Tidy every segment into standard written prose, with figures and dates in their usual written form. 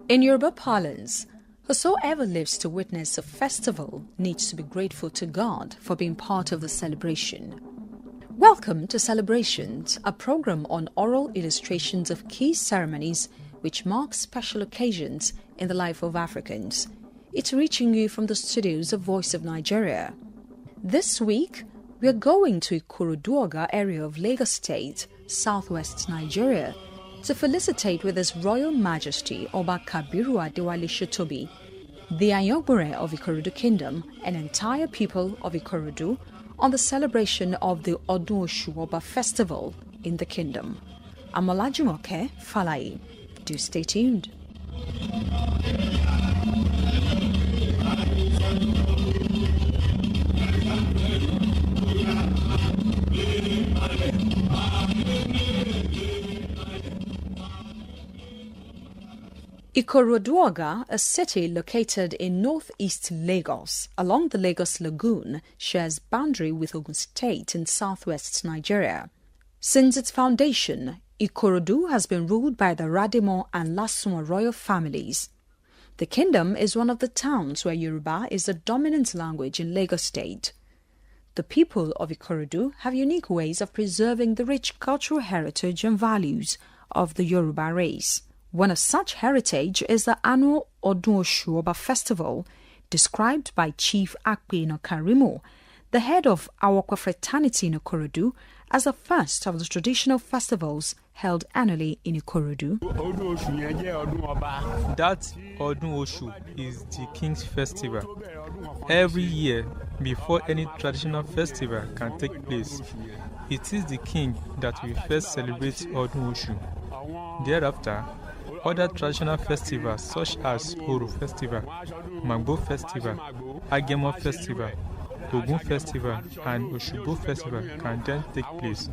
In Yoruba parlance, whosoever lives to witness a festival needs to be grateful to God for being part of the celebration. Welcome to Celebrations, a program on oral illustrations of key ceremonies which mark special occasions in the life of Africans. It's reaching you from the studios of Voice of Nigeria. This week, we are going to IKORODU area of Lagos State, southwest Nigeria, to felicitate with His Royal Majesty Oba Kabiru Adewale Shotobi, the Ayangbore of IKORODU Kingdom, and entire people of IKORODU on the celebration of the ODUN Oba festival in the kingdom. I'm Olajumoke Falaye. Do stay tuned. IKORODU, a city located in northeast Lagos along the Lagos Lagoon, shares boundary with Ogun State in southwest Nigeria. Since its foundation, IKORODU has been ruled by the Radimo and Lasuma royal families. The kingdom is one of the towns where Yoruba is the dominant language in Lagos State. The people of IKORODU have unique ways of preserving the rich cultural heritage and values of the Yoruba race. One of such heritage is the annual ODUN Oba festival, described by Chief Akinotan, the head of Awokwa fraternity in IKORODU, as the first of the traditional festivals held annually in IKORODU. That ODUN is the King's Festival. Every year, before any traditional festival can take place, it is the King that will first celebrate ODUN. Thereafter, other traditional festivals such as Oro Festival, Magbo Festival, Agemo Festival, Ogun Festival, and Oshubo Festival can then take place.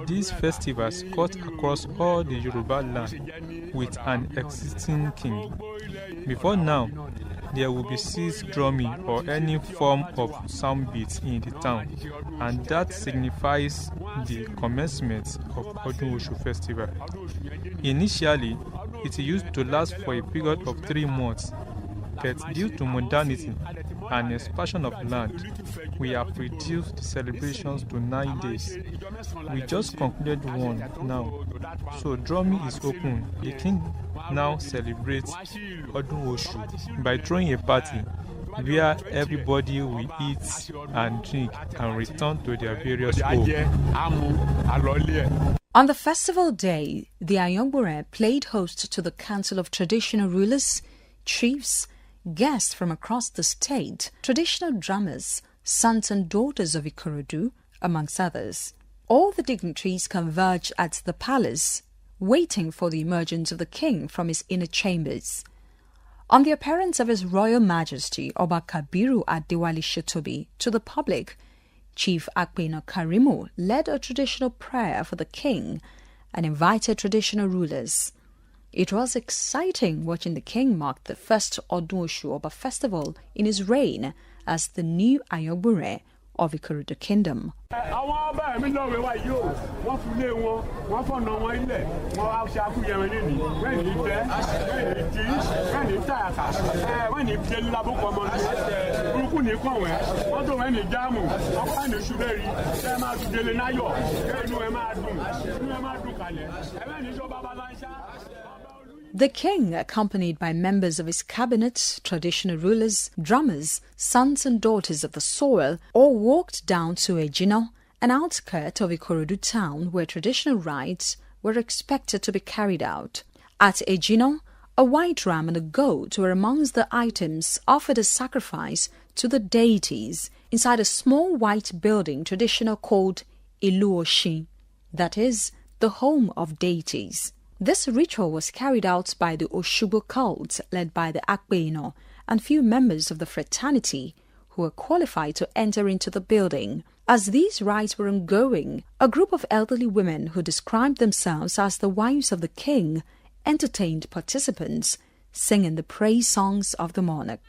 These festivals cut across all the Yoruba land with an existing king. Before now, there will be ceased drumming or any form of sound beats in the town, and that signifies the commencement of ODUN Festival. Initially, it used to last for a period of 3 months, but due to modernity and expansion of land, we have reduced the celebrations to 9 days. We just concluded one now, so drumming is open. The king now celebrates ODUN by throwing a party where everybody will eat and drink and return to their various homes. On the festival day, the Ayangbore played host to the Council of Traditional Rulers, Chiefs, guests from across the state, traditional drummers, sons and daughters of IKORODU, amongst others. All the dignitaries converge at the palace, waiting for the emergence of the king from his inner chambers. On the appearance of His Royal Majesty Oba Kabiru Adewale Shotobi to the public, Chief Akinotan led a traditional prayer for the king and invited traditional rulers. It was exciting watching the king mark the first ODUN Oba festival in his reign as the new Ayangbore of IKORODU Kingdom. The king, accompanied by members of his cabinet, traditional rulers, drummers, sons and daughters of the soil, all walked down to Ejino, an outskirt of IKORODU town where traditional rites were expected to be carried out. At Ejino, a white ram and a goat were amongst the items offered as sacrifice to the deities inside a small white building traditional called Ilu Oshin, that is, the home of deities. This ritual was carried out by the Oshogbo cult led by the Akpeino and few members of the fraternity who were qualified to enter into the building. As these rites were ongoing, a group of elderly women who described themselves as the wives of the king entertained participants, singing the praise songs of the monarch.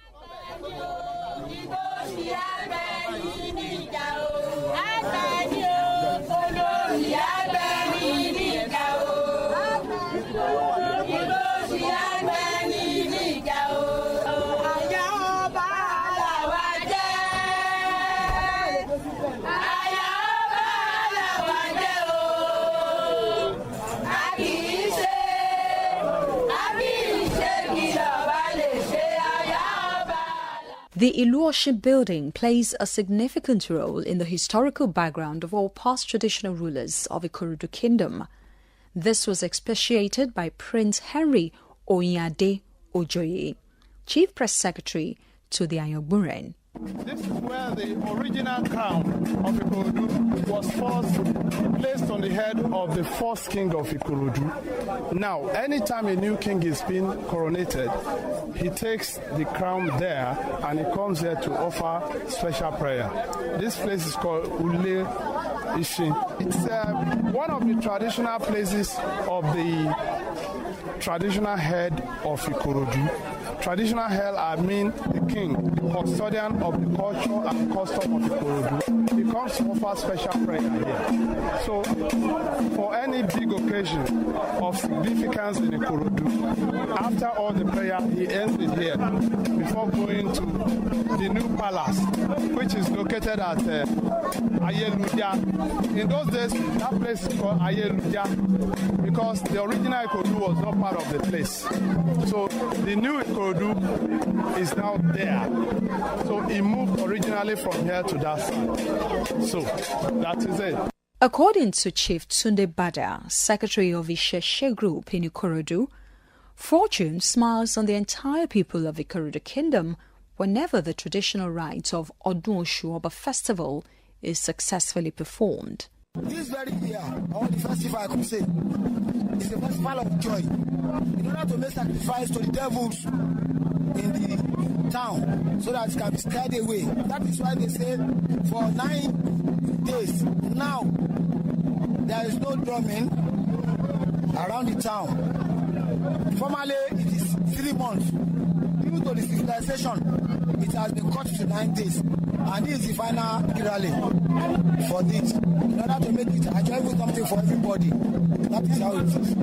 The Iluoshin building plays a significant role in the historical background of all past traditional rulers of IKORODU Kingdom. This was expatiated by Prince Henry Oyinade Ojoye, Chief Press Secretary to the AKINLOTAN. This is where the original crown of IKORODU was first placed on the head of the first king of IKORODU. Now, anytime a new king is being coronated, he takes the crown there and he comes here to offer special prayer. This place is called Ule Ishin. It's one of the traditional places of the traditional head of IKORODU. Traditional head, I mean the king, the custodian of the culture and custom of IKORODU. He comes to offer special prayer here. So, for any big occasion of significance in IKORODU, after all the prayer, he ends it here before going to the new palace, which is located at Ayeluja. In those days, that place is called Ayeluja because the original IKORODU was not part of the place. So, the new IKORODU is now there. So he moved originally from here to that side. So that is it. According to Chief Tunde Bada, Secretary of Isheshe Group in IKORODU, fortune smiles on the entire people of IKORODU Kingdom whenever the traditional rites of ODUN festival is successfully performed. This very year, or the festival, I could say, is a festival of joy. In order to make sacrifice to the devils in the town, so that it can be scared away. That is why they say for 9 days now there is no drumming around the town. Formerly it is 3 months. Due to the civilization, it has been cut to 9 days, and this is the final rally for this. In order to make it enjoyable something for everybody. That is how it is.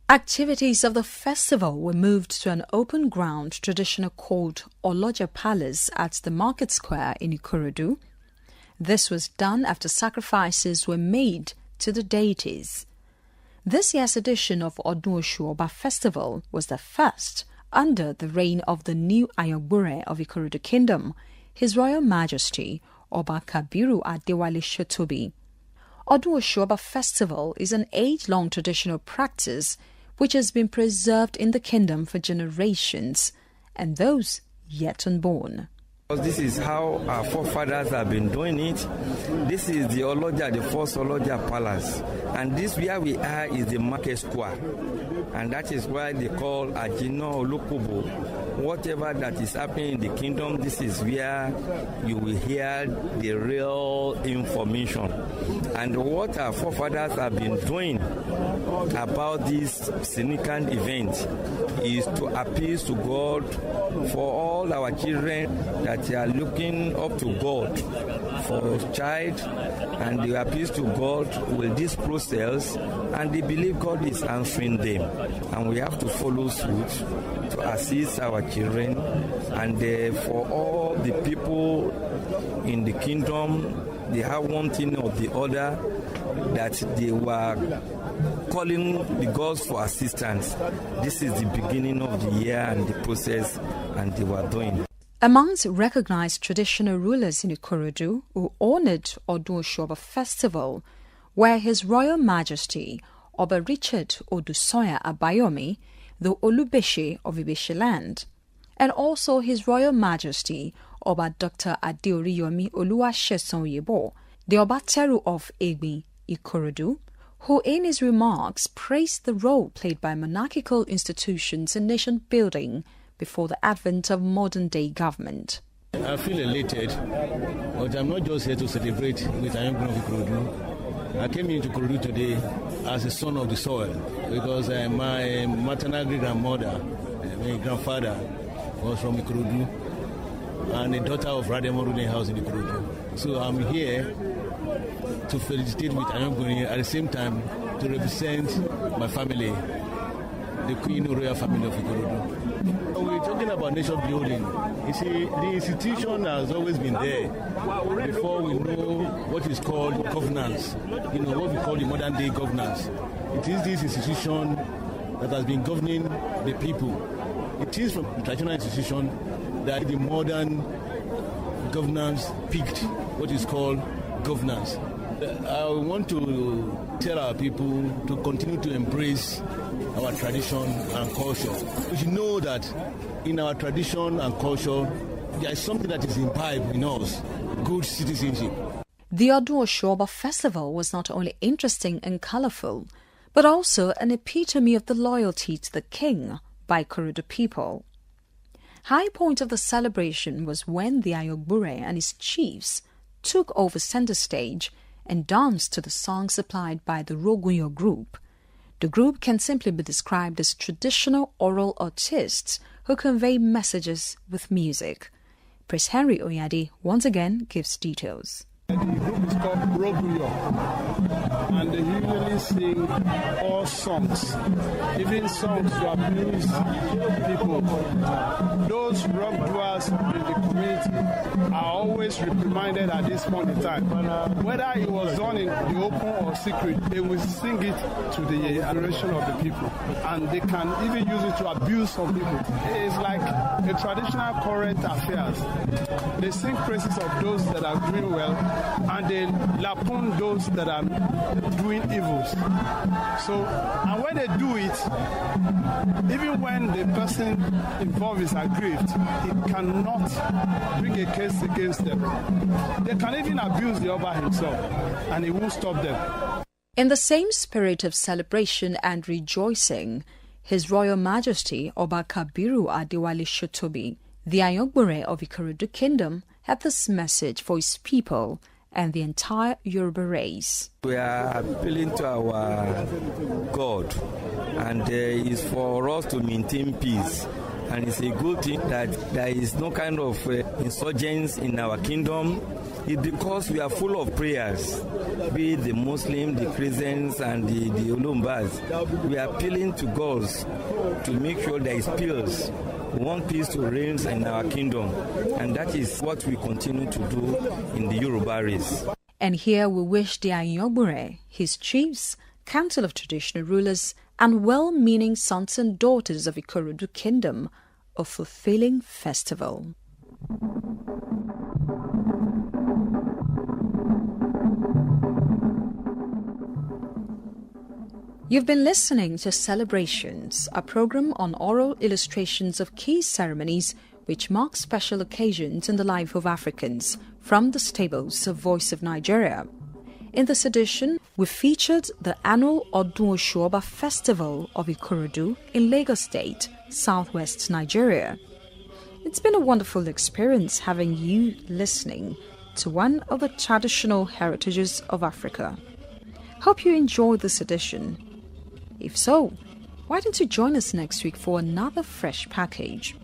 Activities of the festival were moved to an open ground traditional called Oloja Palace at the Market Square in IKORODU. This was done after sacrifices were made to the deities. This year's edition of ODUN Festival was the first under the reign of the new Ayobure of IKORODU Kingdom, His Royal Majesty Oba Kabiru Adewale Shotobi. ODUN Festival is an age-long traditional practice which has been preserved in the kingdom for generations, and those yet unborn. This is how our forefathers have been doing it. This is the Oloja, the first Oloja Palace. And this where we are is the Market Square. And that is why they call Ajino Olukubo. Whatever that is happening in the kingdom, this is where you will hear the real information. And what our forefathers have been doing about this significant event is to appeal to God for all our children that they are looking up to God for a child, and they appeal to God with this process, and they believe God is answering them. And we have to follow suit to assist our children, and for all the people in the kingdom, they have one thing or the other that they were calling the gods for assistance. This is the beginning of the year and the process, and they were doing. Amongst recognized traditional rulers in IKORODU who honored ODUN Festival were His Royal Majesty Oba Richard Odusoya Abayomi, the Olubeshe of Ibeshe land, and also His Royal Majesty Oba Dr. Adeoriyomi Oluwasesan-Oyebo, the Obateru of Egbe, IKORODU, who in his remarks praised the role played by monarchical institutions in nation building before the advent of modern-day government. I feel elated, but I'm not just here to celebrate with Ayombe of IKORODU. I came into IKORODU today as a son of the soil because my maternal great-grandmother, my grandfather, was from IKORODU and a daughter of Rademorune House in IKORODU. So I'm here to felicitate with Ayombe at the same time to represent my family, the Queen Royal family of IKORODU. We're talking about nation building. You see, the institution has always been there before we know what is called governance, what we call the modern day governance. It is this institution that has been governing the people. It is from the traditional institution that the modern governance peaked what is called governance. I want to tell our people to continue to embrace our tradition and culture. We should know that in our tradition and culture, there is something that is imbibed in us, good citizenship. The ODUN Oshoba festival was not only interesting and colourful, but also an epitome of the loyalty to the king by IKORODU people. High point of the celebration was when the AKINLOTAN and his chiefs took over centre stage and danced to the songs supplied by the OHAGWU group. The group can simply be described as traditional oral artists who convey messages with music. Prince Henry Oyadi once again gives details. The group is called OHAGWU, and they usually sing all songs, even songs to abuse people. Those wrongdoers in the community are always reprimanded at this point in time. Whether it was done in the open or secret, they will sing it to the adoration of the people, and they can even use it to abuse some people. It's like a traditional current affairs. They sing praises of those that are doing well, and they lampoon those that are doing evils. So, and when they do it, even when the person involved is aggrieved, he cannot bring a case against them. They can even abuse the Oba himself, and he won't stop them. In the same spirit of celebration and rejoicing, His Royal Majesty Oba Kabiru Adewale Shotobi, the Ayokbore of IKORODU Kingdom, had this message for his people and the entire Yoruba race. We are appealing to our God, and it's for us to maintain peace. And it's a good thing that there is no kind of insurgence in our kingdom. It's because we are full of prayers, be it the Muslims, the Christians, and the Olumbas. We are appealing to God to make sure there is peace. We want peace to reign in our kingdom, and that is what we continue to do in the Yoruba race. And here we wish the Ayokbore, his chiefs, Council of Traditional Rulers, and well-meaning sons and daughters of IKORODU Kingdom a fulfilling festival. You've been listening to Celebrations, a program on oral illustrations of key ceremonies which mark special occasions in the life of Africans from the stables of Voice of Nigeria. In this edition, we featured the annual ODUN Oshoba Festival of IKORODU in Lagos State, southwest Nigeria. It's been a wonderful experience having you listening to one of the traditional heritages of Africa. Hope you enjoyed this edition. If so, why don't you join us next week for another fresh package?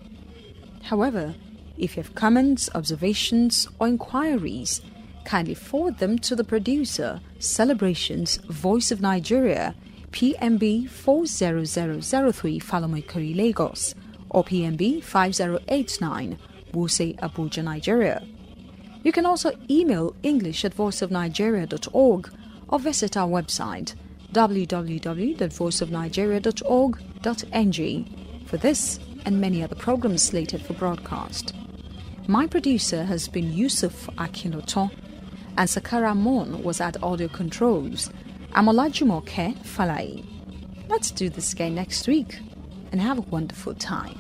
However, if you have comments, observations, or inquiries, kindly forward them to the producer, Celebrations, Voice of Nigeria, PMB 40003 Falomoikori, Lagos, or PMB 5089, Wuse, Abuja, Nigeria. You can also email english@voiceofnigeria.org or visit our website www.voiceofnigeria.org.ng for this and many other programs slated for broadcast. My producer has been YUSUF AKINLOTAN, and Sakara Mon was at audio controls. I'm Olajumoke Falai. Let's do this again next week and have a wonderful time.